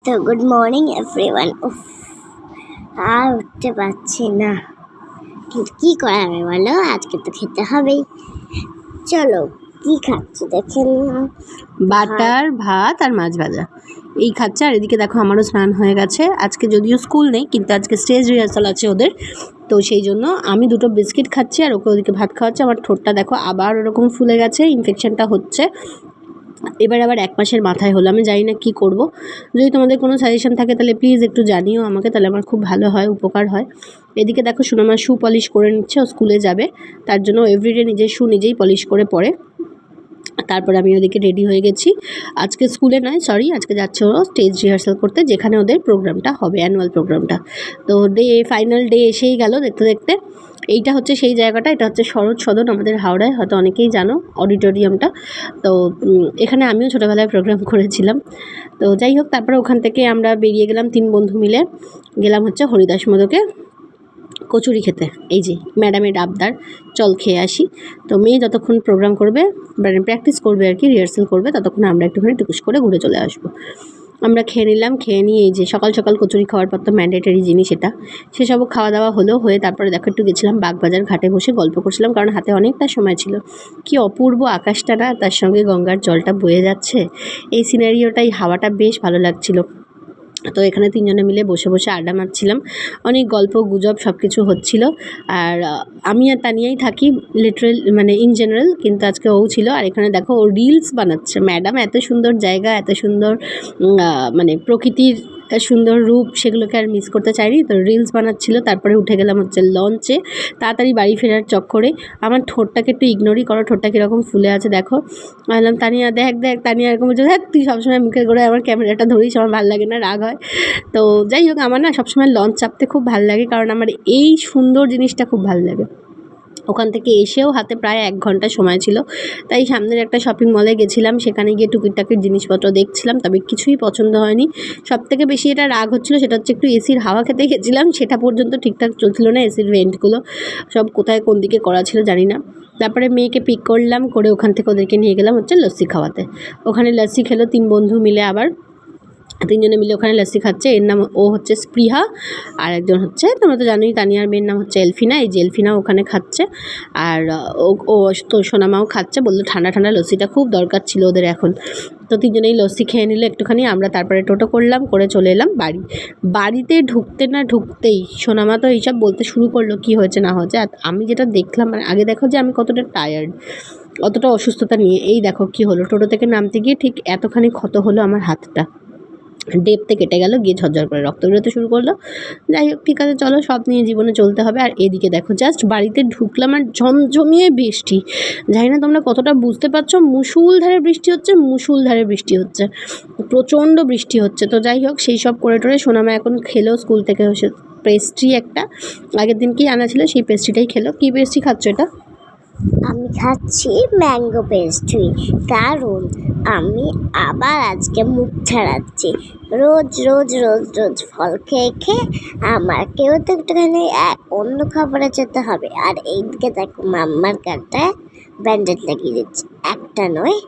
তো good morning everyone. উফ, আর উঠতে পারছি না, কিন্তু কি করা যাবে বলো, আজকে তো খেতে হবেই। চলো কি খাচ্ছি দেখে নিলাম। বাটার ভাত আর মাছ ভাজা এই খাচ্ছে। আর এদিকে দেখো আমারও স্নান হয়ে গেছে। আজকে যদিও স্কুল নেই, কিন্তু আজকে স্টেজ রিহার্সাল আছে ওদের, তো সেই জন্য আমি দুটো বিস্কিট খাচ্ছি আর ওকে ওদিকে ভাত খাওয়াচ্ছে। আমার ঠোঁটটা দেখো আবার ওরকম ফুলে গেছে, ইনফেকশনটা হচ্ছে। এবার আবার 1 মাসের মাথায় হলো, আমি জানি না কী করব। যদি তোমাদের কোনো সাজেশন থাকে তাহলে প্লিজ একটু জানিও আমাকে, তাহলে আমার খুব ভালো হয়, উপকার হয়। এদিকে দেখো সোনামা শু পলিশ করে নিচ্ছে, ও স্কুলে যাবে, তার জন্য এভরিডে নিজের শু নিজেই পলিশ করে পরে। তারপর আমি ওদিকে রেডি হয়ে গেছি। আজকে স্কুলে নয়, সরি, আজকে যাচ্ছে ও স্টেজ রিহার্সাল করতে, যেখানে ওদের প্রোগ্রামটা হবে, অ্যানুয়াল প্রোগ্রামটা। তো ফাইনাল ডে এসেই গেল দেখতে দেখতে। এইটা হচ্ছে সেই জায়গাটা, এটা হচ্ছে শরৎ সদন আমাদের হাওড়ায়, হয়তো অনেকেই জানো অডিটোরিয়ামটা। তো এখানে আমিও ছোটোবেলায় প্রোগ্রাম করেছিলাম। তো যাই হোক, তারপরে ওখান থেকে আমরা বেরিয়ে গেলাম 3 বন্ধু মিলে, গেলাম হচ্ছে হরিদাস মোদকে কচুরি খেতে। এই যে ম্যাডামের আবদার, চল খেয়ে আসি। তো মেয়ে যতক্ষণ প্রোগ্রাম করবে, মানে প্র্যাকটিস করবে আর কি, রিহার্সাল করবে, ততক্ষণ আমরা একটুখানি টুকুস করে ঘুরে চলে আসবো। আমরা খেয়ে নিলাম, খেয়ে নিয়ে এই যে সকাল সকাল কচুরি খাওয়ার পর তো ম্যান্ডেটারি জিনিস এটা, সেসবও খাওয়া দাওয়া হলো। হয়ে তারপরে দেখো একটু গেছিলাম বাগবাজার ঘাটে, বসে গল্প করছিলাম, কারণ হাতে অনেকটা সময় ছিল। কি অপূর্ব আকাশটা না, তার সঙ্গে গঙ্গার জলটা বয়ে যাচ্ছে, এই সিনারিওটা, এই হাওয়াটা বেশ ভালো লাগছিল। তো এখানে 3 জনে মিলে বসে বসে আড্ডা মারছিলাম, অনেক গল্প গুজব সব কিছু হচ্ছিলো। আর আমি আর তানিয়াই থাকি লিটারেল, মানে ইন জেনারেল, কিন্তু আজকে ও ছিল। আর এখানে দেখো ও রিলস বানাচ্ছে। ম্যাডাম এত সুন্দর জায়গা, এত সুন্দর মানে প্রকৃতির সুন্দর রূপ, সেগুলোকে আর মিস করতে চাইনি, তো রিলস বানাচ্ছিল। তারপরে উঠে গেলাম হচ্ছে লঞ্চে, তাড়াতাড়ি বাড়ি ফেরার চক্করে। আমার ঠোঁটটাকে একটু ইগনোরই করো, ঠোঁটটা কীরকম ফুলে আছে দেখো। বললাম তানিয়া দেখ দেখ, তানিয়া এরকম বলছে, হ্যাঁ তুই সবসময় মুখের গোড়ায় আমার ক্যামেরাটা ধরিস, আমার ভালো লাগে না, রাগ হয়। তো যাই হোক, আমার না সবসময় লঞ্চ চাপতে খুব ভালো লাগে, কারণ আমার এই সুন্দর জিনিসটা খুব ভালো লাগে। ওখান থেকে এসেও হাতে প্রায় 1 ঘন্টা সময় ছিল, তাই সামনের একটা শপিং মলে গেছিলাম, সেখানে গিয়ে টুকিটাকির জিনিসপত্র দেখছিলাম, তবে কিছুই পছন্দ হয়নি। সবথেকে বেশি এটা রাগ হচ্ছিলো সেটা হচ্ছে একটু এসির হাওয়া খেতে গেছিলাম, সেটা পর্যন্ত ঠিকঠাক চলছিল না, এসির ভেন্টগুলো সব কোথায় কোন দিকে করা ছিল জানি না। তারপরে মেয়েকে পিক করলাম, করে ওখান থেকে ওদেরকে নিয়ে গেলাম হচ্ছে লস্যি খাওয়াতে। ওখানে লস্যি খেলো 3 বন্ধু মিলে, আবার 3 জনে মিলে ওখানে লস্যি খাচ্ছে। এর নাম, ও হচ্ছে স্পৃহা, আর একজন হচ্ছে, তোমরা তো জানোই, তানিয়ার মেয়ের নাম হচ্ছে এলফিনা। এই যে এলফিনা ওখানে খাচ্ছে, আর ও তো সোনামাও খাচ্ছে। বললো ঠান্ডা ঠান্ডা লস্যিটা খুব দরকার ছিল ওদের এখন। তো 3 জনেই লস্যি খেয়ে নিল একটুখানি। আমরা তারপরে টোটো করলাম, করে চলে এলাম বাড়িতে ঢুকতে না ঢুকতেই সোনামা তো এইসব বলতে শুরু করলো কী হয়েছে না হয়েছে। আর আমি যেটা দেখলাম, মানে আগে দেখো যে আমি কতটা টায়ার্ড, অতটা অসুস্থতা নিয়ে, এই দেখো কী হলো, টোটো থেকে নামতে গিয়ে ঠিক এতখানি ক্ষত হলো আমার হাতটা, ডেপতে কেটে গেল, গিয়ে ঝরঝর করে রক্ত বেরোতে শুরু করলো। যাই হোক, ঠিক আছে, চলো, সব নিয়ে জীবনে চলতে হবে। আর এদিকে দেখো জাস্ট বাড়িতে ঢুকলাম আর ঝমঝমিয়ে বৃষ্টি, জানি না তোমরা কতটা বুঝতে পারছো, মুষলধারে বৃষ্টি হচ্ছে, মুষলধারে বৃষ্টি হচ্ছে, প্রচণ্ড বৃষ্টি হচ্ছে। তো যাই হোক, সেই সব করে টোরে সোনামা এখন খেলো স্কুল থেকে এসে পেস্ট্রি একটা, আগের দিন কি আনা ছিল সেই পেস্ট্রিটাই খেলো। কী পেস্ট্রি খাচ্ছ এটা? আমি খাচ্ছি ম্যাঙ্গো পেস্ট্রি, কারণ আমি আবার আজকে মুখ ছাড়াচ্ছি। রোজ রোজ রোজ রোজ ফল খেয়ে খেয়ে আমাকেও তো একটুখানি অন্য খাবারে যেতে হবে। আর এইদিকে দেখো মাম্মার গালটায় ব্যান্ডেড লাগিয়ে দিচ্ছে, একটা নয়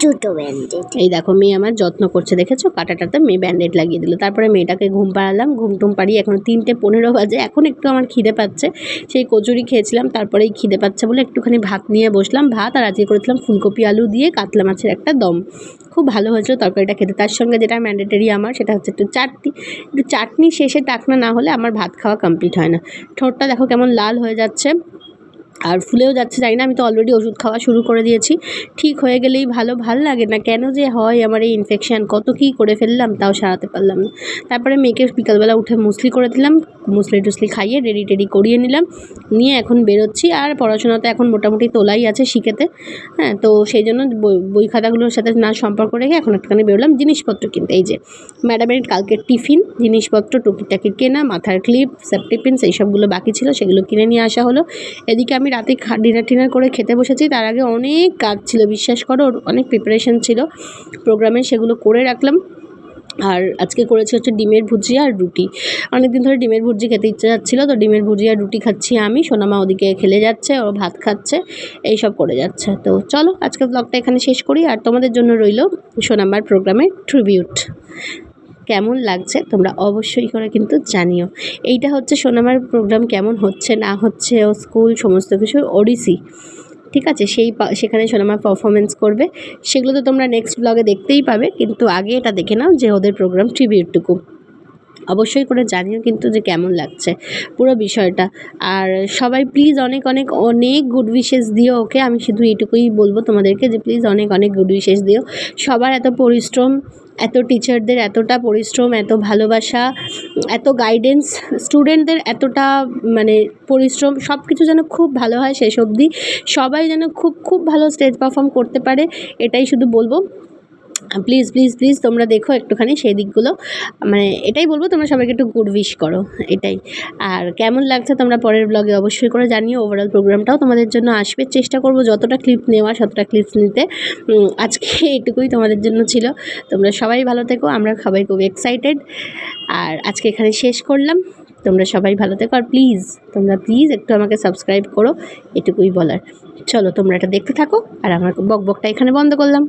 2টো ব্যান্ডেড। এই দেখো মেয়ে আমার যত্ন করছে, দেখেছো, কাটাটাতে মেয়ে ব্যান্ডেড লাগিয়ে দিল। তারপরে মেয়েটাকে ঘুম পাড়ালাম, ঘুম টুম পাড়িয়ে এখন 3:15 বাজে, এখন একটু আমার খিদে পাচ্ছে। সেই কচুরি খেয়েছিলাম, তারপরেই খিদে পাচ্ছে বলে একটুখানি ভাত নিয়ে বসলাম। ভাত, আর আজকে করেছিলাম ফুলকপি আলু দিয়ে কাতলা মাছের একটা দম, খুব ভালো হয়েছিল তরকারিটা খেতে। তার সঙ্গে যেটা ম্যান্ডেটারি আমার, সেটা হচ্ছে একটু চাটনি শেষে টাকনা না হলে আমার ভাত খাওয়া কমপ্লিট হয় না। ঠোঁটটা দেখো কেমন লাল হয়ে যাচ্ছে আর ফুলেও যাচ্ছে, জানি না, আমি তো অলরেডি ওষুধ খাওয়া শুরু করে দিয়েছি। ঠিক হয়ে গেলেই ভালো, ভাল লাগে না কেন যে হয় আমার এই ইনফেকশান, কত কী করে ফেললাম, তাও সারাতে পারলাম না। তারপরে মেয়েকে বিকালবেলা উঠে মুসলি করে দিলাম, মুসলি টুসলি খাইয়ে রেডি টেডি করিয়ে নিলাম, নিয়ে এখন বেরোচ্ছি। আর পড়াশোনাতে এখন মোটামুটি তোলাই আছে শিখেতে, হ্যাঁ, তো সেই জন্য বই খাতাগুলোর সাথে না সম্পর্ক রেখে এখন একটুখানি বেরোলাম জিনিসপত্র কিনতে। এই যে ম্যাডামের কালকের টিফিন জিনিসপত্র টুকিটাকি কেনা, মাথার ক্লিপ, সেফটি পিনস, এই সবগুলো বাকি ছিল, সেগুলো কিনে নিয়ে আসা হলো। এদিকে আমি রাতে ডিনার টিনার করে খেতে বসেছি, তার আগে অনেক কাজ ছিল, বিশ্বাস করো, অনেক প্রিপারেশন ছিল প্রোগ্রামে, সেগুলো করে রাখলাম। আর আজকে করেছি হচ্ছে ডিমের ভুজিয়া আর রুটি। অনেকদিন ধরে ডিমের ভুজি খেতে ইচ্ছে যাচ্ছিলো, তো ডিমের ভুজিয়া আর রুটি খাচ্ছি আমি, সোনামা ওদিকে খেলে যাচ্ছে, ও ভাত খাচ্ছে, এইসব করে যাচ্ছে। তো চলো আজকে ব্লগটা এখানে শেষ করি, আর তোমাদের জন্য রইল সোনামার প্রোগ্রামের ট্রিবিউট। কেমন লাগছে তোমরা অবশ্যই করে কিন্তু জানিও। এইটা হচ্ছে সোনামার প্রোগ্রাম কেমন হচ্ছে না হচ্ছে, ও স্কুল সমস্ত কিছু ওড়িশি, ঠিক আছে? সেখানে সোনামা পারফরমেন্স করবে, সেগুলো তো তোমরা নেক্সট ব্লগে দেখতেই পাবে, কিন্তু আগে এটা দেখে নাও যে ওদের প্রোগ্রাম ট্রিবিউটটুকু অবশ্যই করে জানিও কিন্তু যে কেমন লাগছে পুরো বিষয়টা। আর সবাই প্লিজ অনেক অনেক অনেক গুড উইশেস দিও ওকে। আমি শুধু এইটুকুই বলবো তোমাদেরকে যে প্লিজ অনেক অনেক গুড উইশেস দিও। সবার এত পরিশ্রম, এত টিচারদের এতটা পরিশ্রম, এত ভালোবাসা, এত গাইডেন্স, স্টুডেন্টদের এতটা মানে পরিশ্রম, সব কিছু যেন খুব ভালো হয় শেষ অবধি। সবাই যেন খুব খুব ভালো স্টেজ পারফর্ম করতে পারে, এটাই শুধু বলবো। প্লিজ প্লিজ প্লিজ তোমরা দেখো একটুখানি সেই দিকগুলো, মানে এটাই বলবো তোমরা সবাইকে একটু গুড উইশ করো, এটাই। আর কেমন লাগছে তোমরা পরের ব্লগে অবশ্যই করে জানিও। ওভারঅল প্রোগ্রামটাও তোমাদের জন্য আসবে, চেষ্টা করবো যতটা ক্লিপ নেওয়ার ততটা ক্লিপস নিতে। আজকে এটুকুই তোমাদের জন্য ছিল। তোমরা সবাই ভালো থেকো, আমরা সবাই খুব এক্সাইটেড। আর আজকে এখানে শেষ করলাম, তোমরা সবাই ভালো থেকো। আর তোমরা প্লিজ একটু আমাকে সাবস্ক্রাইব করো, এটুকুই বলার। চলো তোমরা এটা দেখতে থাকো, আর আমার বকবকটা এখানে বন্ধ করলাম।